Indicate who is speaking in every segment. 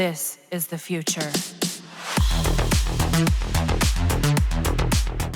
Speaker 1: This is the future.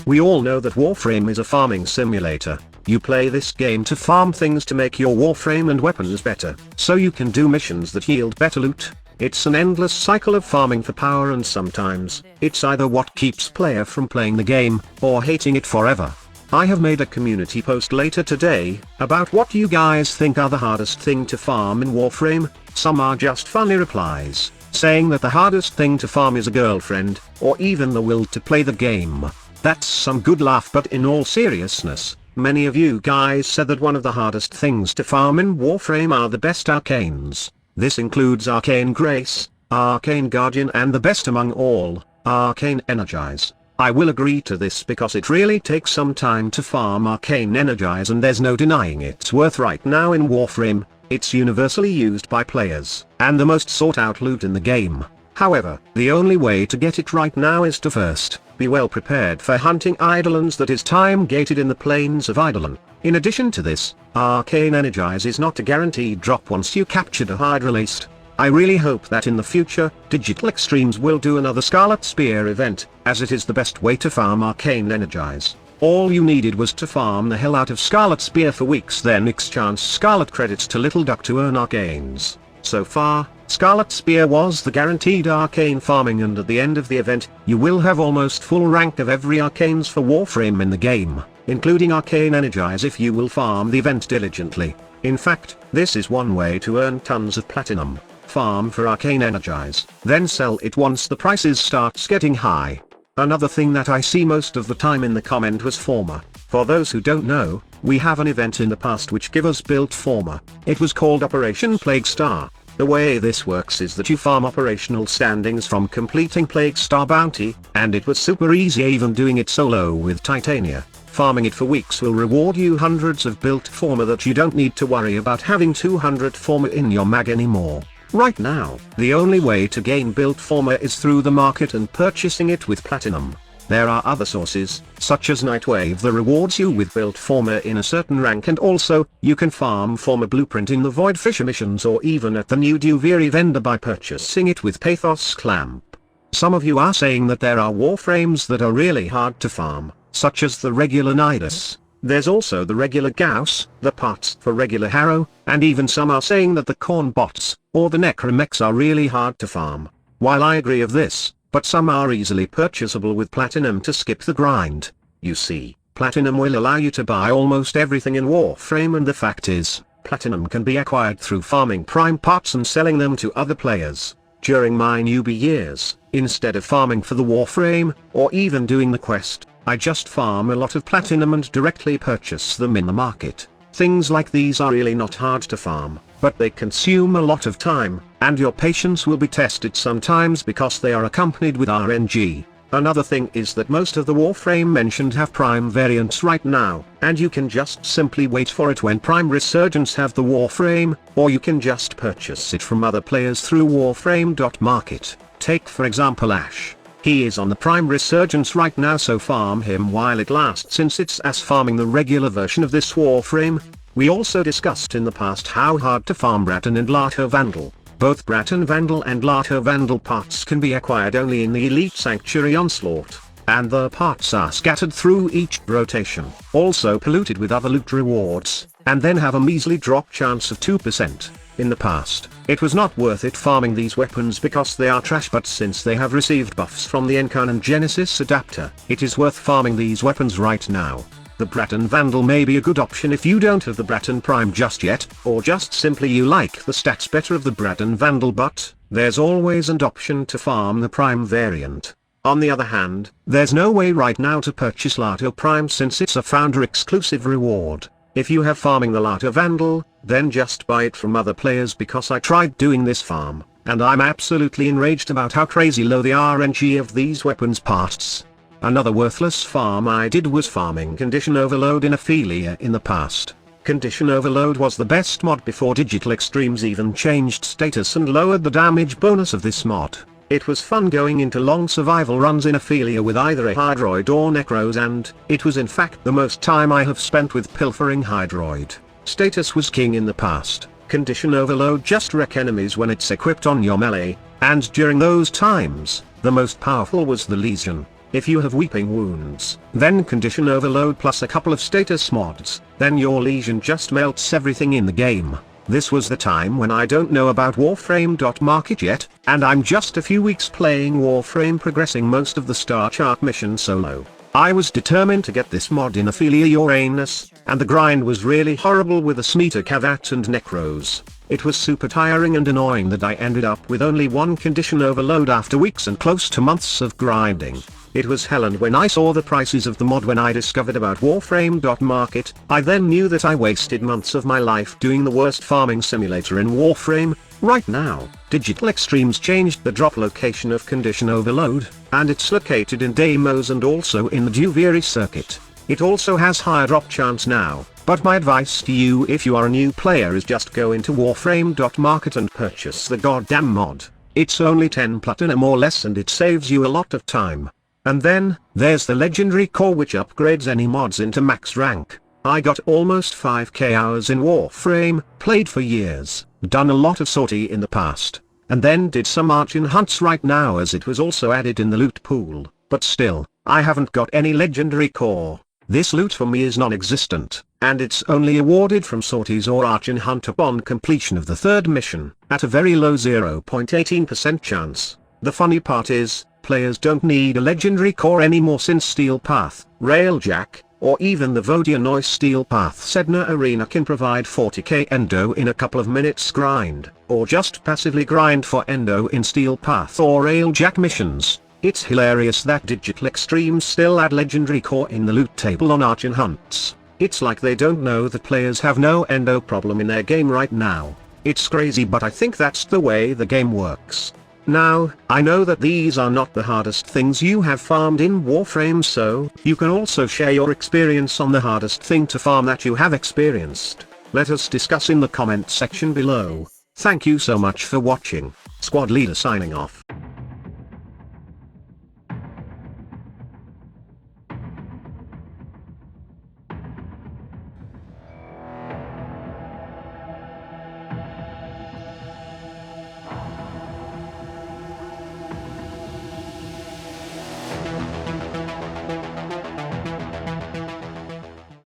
Speaker 2: We all know that Warframe is a farming simulator. You play this game to farm things to make your Warframe and weapons better, so you can do missions that yield better loot. It's an endless cycle of farming for power, and sometimes, it's either what keeps player from playing the game, or hating it forever. I have made a community post later today, about what you guys think are the hardest thing to farm in Warframe. Some are just funny replies, saying that the hardest thing to farm is a girlfriend, or even the will to play the game. That's some good laugh, but in all seriousness, many of you guys said that one of the hardest things to farm in Warframe are the best arcanes. This includes Arcane Grace, Arcane Guardian, and the best among all, Arcane Energize. I will agree to this because it really takes some time to farm Arcane Energize, and there's no denying its worth right now in Warframe. It's universally used by players, and the most sought out loot in the game. However, the only way to get it right now is to first be well prepared for hunting Eidolons, that is time gated in the plains of Eidolon. In addition to this, Arcane Energize is not a guaranteed drop once you captured a Hydrolaced. I really hope that in the future, Digital Extremes will do another Scarlet Spear event, as it is the best way to farm Arcane Energize. All you needed was to farm the hell out of Scarlet Spear for weeks, then exchange Scarlet credits to Little Duck to earn Arcanes. So far, Scarlet Spear was the guaranteed arcane farming, and at the end of the event, you will have almost full rank of every arcanes for Warframe in the game, including Arcane Energize if you will farm the event diligently. In fact, this is one way to earn tons of platinum. Farm for Arcane Energize, then sell it once the prices starts getting high. Another thing that I see most of the time in the comment was Former. For those who don't know, we have an event in the past which give us built Former. It was called Operation Plague Star. The way this works is that you farm operational standings from completing Plague Star bounty, and it was super easy even doing it solo with Titania. Farming it for weeks will reward you hundreds of built Former that you don't need to worry about having 200 Former in your mag anymore. Right now, the only way to gain built Former is through the market and purchasing it with platinum. There are other sources, such as Nightwave, that rewards you with built Former in a certain rank, and also, you can farm Former Blueprint in the Void Fisher missions or even at the new Duviri vendor by purchasing it with Pathos Clamp. Some of you are saying that there are Warframes that are really hard to farm, such as the regular Nidus. There's also the regular Gauss, the parts for regular Harrow, and even some are saying that the Corn Bots, or the Necromechs, are really hard to farm. While I agree of this, but some are easily purchasable with platinum to skip the grind. You see, platinum will allow you to buy almost everything in Warframe, and the fact is, platinum can be acquired through farming prime parts and selling them to other players. During my newbie years, instead of farming for the Warframe, or even doing the quest, I just farm a lot of platinum and directly purchase them in the market. Things like these are really not hard to farm, but they consume a lot of time, and your patience will be tested sometimes because they are accompanied with RNG. Another thing is that most of the Warframe mentioned have Prime variants right now, and you can just simply wait for it when Prime Resurgence have the Warframe, or you can just purchase it from other players through Warframe.market. Take for example Ash. He is on the Prime Resurgence right now, so farm him while it lasts, since it's as farming the regular version of this Warframe. We also discussed in the past how hard to farm Braton and Lato Vandal. Both Braton Vandal and Lato Vandal parts can be acquired only in the Elite Sanctuary Onslaught, and the parts are scattered through each rotation, also polluted with other loot rewards, and then have a measly drop chance of 2%. In the past, it was not worth it farming these weapons because they are trash, but since they have received buffs from the Encarn and Genesis adapter, it is worth farming these weapons right now. The Braton Vandal may be a good option if you don't have the Braton Prime just yet, or just simply you like the stats better of the Braton Vandal, but there's always an option to farm the Prime variant. On the other hand, there's no way right now to purchase Lato Prime since it's a founder exclusive reward. If you have farming the Lato Vandal, then just buy it from other players, because I tried doing this farm, and I'm absolutely enraged about how crazy low the RNG of these weapons parts. Another worthless farm I did was farming Condition Overload in Ophelia in the past. Condition Overload was the best mod before Digital Extremes even changed status and lowered the damage bonus of this mod. It was fun going into long survival runs in Ophelia with either a Hydroid or Necros, and it was in fact the most time I have spent with pilfering Hydroid. Status was king in the past. Condition Overload just wreck enemies when it's equipped on your melee, and during those times, the most powerful was the Legion. If you have Weeping Wounds, then Condition Overload plus a couple of status mods, then your Legion just melts everything in the game. This was the time when I don't know about Warframe.market yet, and I'm just a few weeks playing Warframe, progressing most of the Star Chart mission solo. I was determined to get this mod in Ophelia Uranus, and the grind was really horrible with the Smeeta Kavat and Necros. It was super tiring and annoying that I ended up with only one Condition Overload after weeks and close to months of grinding. It was hell, and when I saw the prices of the mod when I discovered about Warframe.market, I then knew that I wasted months of my life doing the worst farming simulator in Warframe. Right now, Digital Extremes changed the drop location of Condition Overload, and it's located in Deimos and also in the Duviri circuit. It also has higher drop chance now, but my advice to you if you are a new player is just go into Warframe.market and purchase the goddamn mod. It's only 10 platinum or less and it saves you a lot of time. And then, there's the legendary core which upgrades any mods into max rank. I got almost 5k hours in Warframe, played for years, done a lot of sortie in the past, and then did some Archon hunts right now as it was also added in the loot pool, but still, I haven't got any legendary core. This loot for me is non-existent, and it's only awarded from sorties or Archon hunt upon completion of the third mission, at a very low 0.18% chance. The funny part is, players don't need a legendary core anymore since Steel Path, Railjack, or even the Vodyanoi Steel Path Sedna Arena can provide 40k endo in a couple of minutes grind, or just passively grind for endo in Steel Path or Railjack missions. It's hilarious that Digital Extremes still add legendary core in the loot table on Archon hunts. It's like they don't know that players have no endo problem in their game right now. It's crazy, but I think that's the way the game works. Now, I know that these are not the hardest things you have farmed in Warframe, so you can also share your experience on the hardest thing to farm that you have experienced. Let us discuss in the comment section below. Thank you so much for watching. Squad Leader signing off.